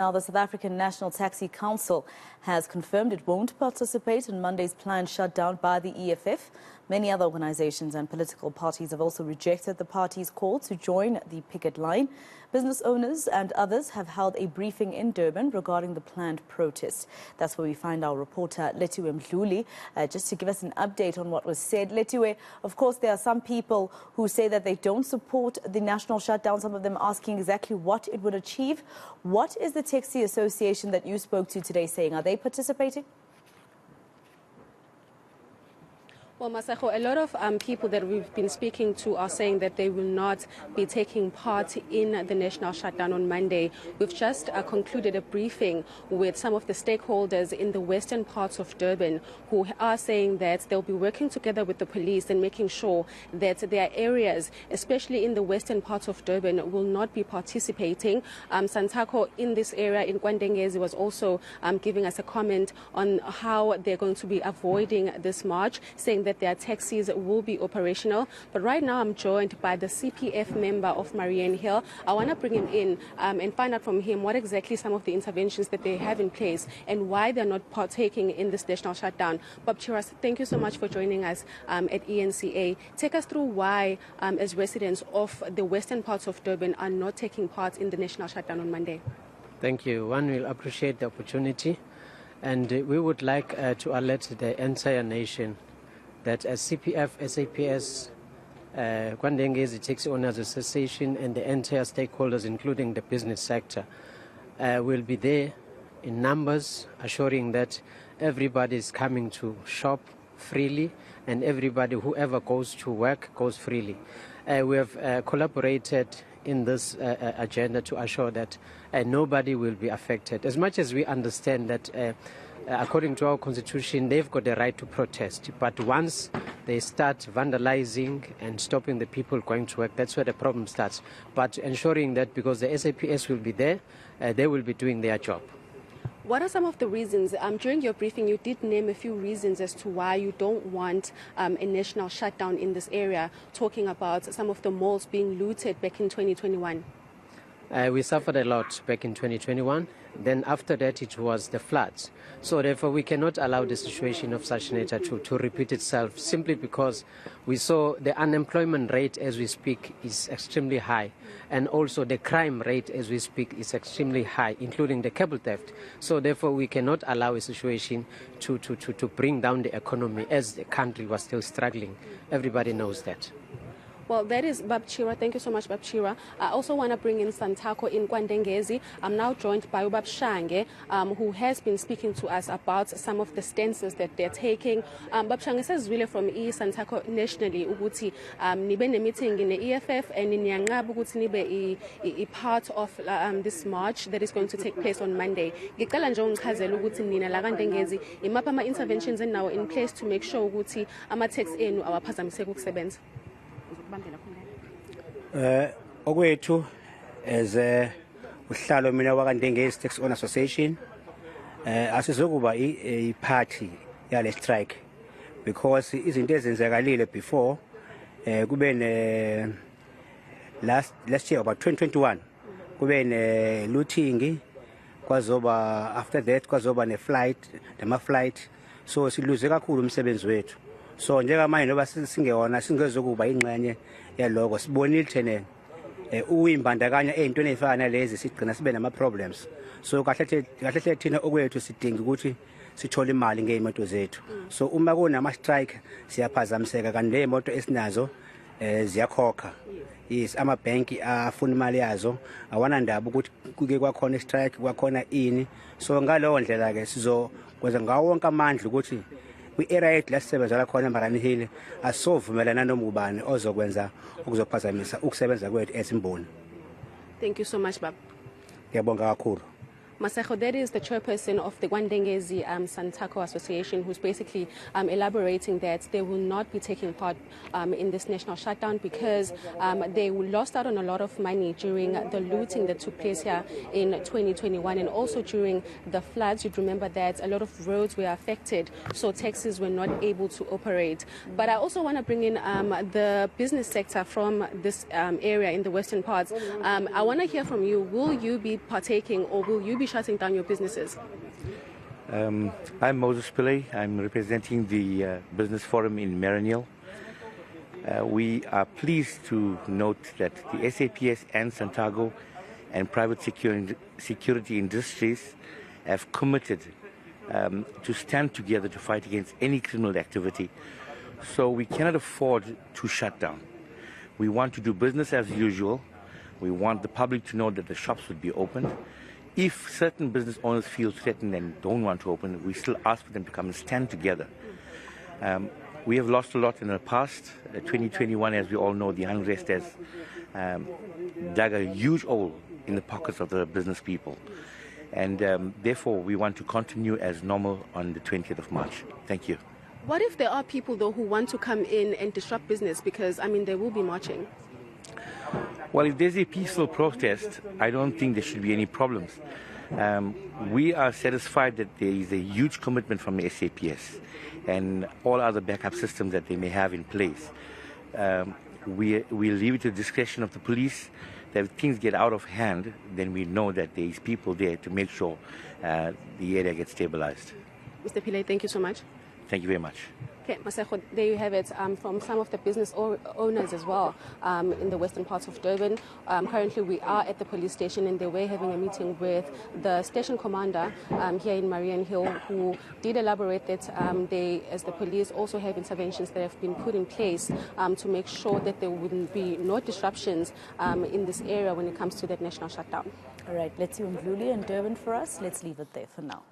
Now, the South African National Taxi Council has confirmed it won't participate in Monday's planned shutdown by the EFF. Many other organizations and political parties have also rejected the party's call to join the picket line. Business owners and others have held a briefing in Durban regarding the planned protest. That's where we find our reporter Lethiwe Mdluli just to give us an update on what was said. Lethiwe, of course, there are some people who say that they don't support the national shutdown, some of them asking exactly what it would achieve. What is the Taxi Association that you spoke to today saying? Are they participating? Well, Masako, a lot of people that we've been speaking to are saying that they will not be taking part in the national shutdown on Monday. We've just concluded a briefing with some of the stakeholders in the western parts of Durban who are saying that they'll be working together with the police and making sure that their areas, especially in the western parts of Durban, will not be participating. SANTACO in this area in Kwandengezi was also giving us a comment on how they're going to be avoiding this march, saying that their taxis will be operational. But right now I'm joined by the CPF member of Marianne Hill. I want to bring him in and find out from him what exactly some of the interventions that they have in place and why they're not partaking in this national shutdown. Bob Chiras, thank you so much for joining us at eNCA. Take us through why, as residents of the western parts of Durban, are not taking part in the national shutdown on Monday. Thank you. One will appreciate the opportunity, and we would like to alert the entire nation that as CPF, SAPS, Kwandengezi Taxi Owners Association and the entire stakeholders, including the business sector, will be there in numbers, assuring that everybody is coming to shop freely and everybody, whoever goes to work, goes freely. We have collaborated in this agenda to assure that nobody will be affected. As much as we understand that according to our constitution, they've got the right to protest. But once they start vandalizing and stopping the people going to work, that's where the problem starts. But ensuring that because the SAPS will be there, they will be doing their job. What are some of the reasons? During your briefing, you did name a few reasons as to why you don't want a national shutdown in this area, talking about some of the malls being looted back in 2021. We suffered a lot back in 2021. Then after that, it was the floods. So therefore, we cannot allow the situation of such nature to repeat itself, simply because we saw the unemployment rate as we speak is extremely high. And also the crime rate as we speak is extremely high, including the cable theft. So therefore, we cannot allow a situation to bring down the economy as the country was still struggling. Everybody knows that. Well, that is Bab Chira. Thank you so much, Bab Chira. I also want to bring in SANTACO in Kwandengezi. I'm now joined by Ubab Shange, who has been speaking to us about some of the stances that they're taking. Bab Shange says really from SANTACO nationally, ukuthi nibe ne meeting in the EFF and niyangqaba ukuthi nibe a part of this march that is going to take place on Monday. Ngicela nje ungichazela ukuthi nina la Kwandengezi imaphi ama interventions enawo in place to make sure ukuthi ama tax enu awaphazamiseki ukusebenza. Okwethu as uhlalo mina waKandengezi Taxi Owners Association asizokuba i-party yale strike because izinto ezenzakalile before kube ne last year about 2021 kube ne looting kwazoba after that kwazoba ne flight so siluze kakhulu umsebenzi wethu. So njengamanje noba singewona singezokuba ingxenye yaloko sibonile thene uyimbandakanya ezintweni ezifana lezi sigcina sibe nama problems. So kahle thina okwethu sidinga ukuthi sithole imali ngeimoto zethu. So uma kunama strike siyaphazamiseka kanti leimoto esinazo ziyakhokha. Yes, ama bank afuna imali yazo awana ndaba ukuthi kuke kwakhona strike kwakhona ini. So ngalowo ndlela ke sizokwenza ngawo wonke amandla ukuthi kwi-area yethu lasisebenzela khona eMarianne Hill asovumelana nomubani ozokwenza ukuzophazamisa ukusebenza kwethu esimboni. Thank you so much, Bab. Ngiyabonga kakhulu. Maseko, that is the chairperson of the Kwandengezi SANTACO Association, who's basically elaborating that they will not be taking part in this national shutdown because they lost out on a lot of money during the looting that took place here in 2021 and also during the floods. You'd remember that a lot of roads were affected, so taxis were not able to operate. But I also want to bring in the business sector from this area in the western parts. I want to hear from you. Will you be partaking or will you be shutting down your businesses? I'm Moses Pillay. I'm representing the Business Forum in Marigny. We are pleased to note that the SAPS and SANTACO and private security industries have committed to stand together to fight against any criminal activity. So we cannot afford to shut down. We want to do business as usual. We want the public to know that the shops would be open. If certain business owners feel threatened and don't want to open, we still ask for them to come and stand together. We have lost a lot in the past. 2021, as we all know, the unrest has dug a huge hole in the pockets of the business people. And therefore, we want to continue as normal on the 20th of March. Thank you. What if there are people, though, who want to come in and disrupt business? Because, I mean, they will be marching. Well, if there's a peaceful protest, I don't think there should be any problems. We are satisfied that there is a huge commitment from the SAPS and all other backup systems that they may have in place. We leave it to the discretion of the police. That if things get out of hand, then we know that there is people there to make sure the area gets stabilized. Mr. Pillay, thank you so much. Thank you very much. Okay, Masego, there you have it from some of the business owners as well in the western parts of Durban. Currently, we are at the police station and they were having a meeting with the station commander here in Marion Hill, who did elaborate that they, as the police, also have interventions that have been put in place to make sure that there wouldn't be no disruptions in this area when it comes to that national shutdown. All right, Lethiwe Mdluli and Durban for us. Let's leave it there for now.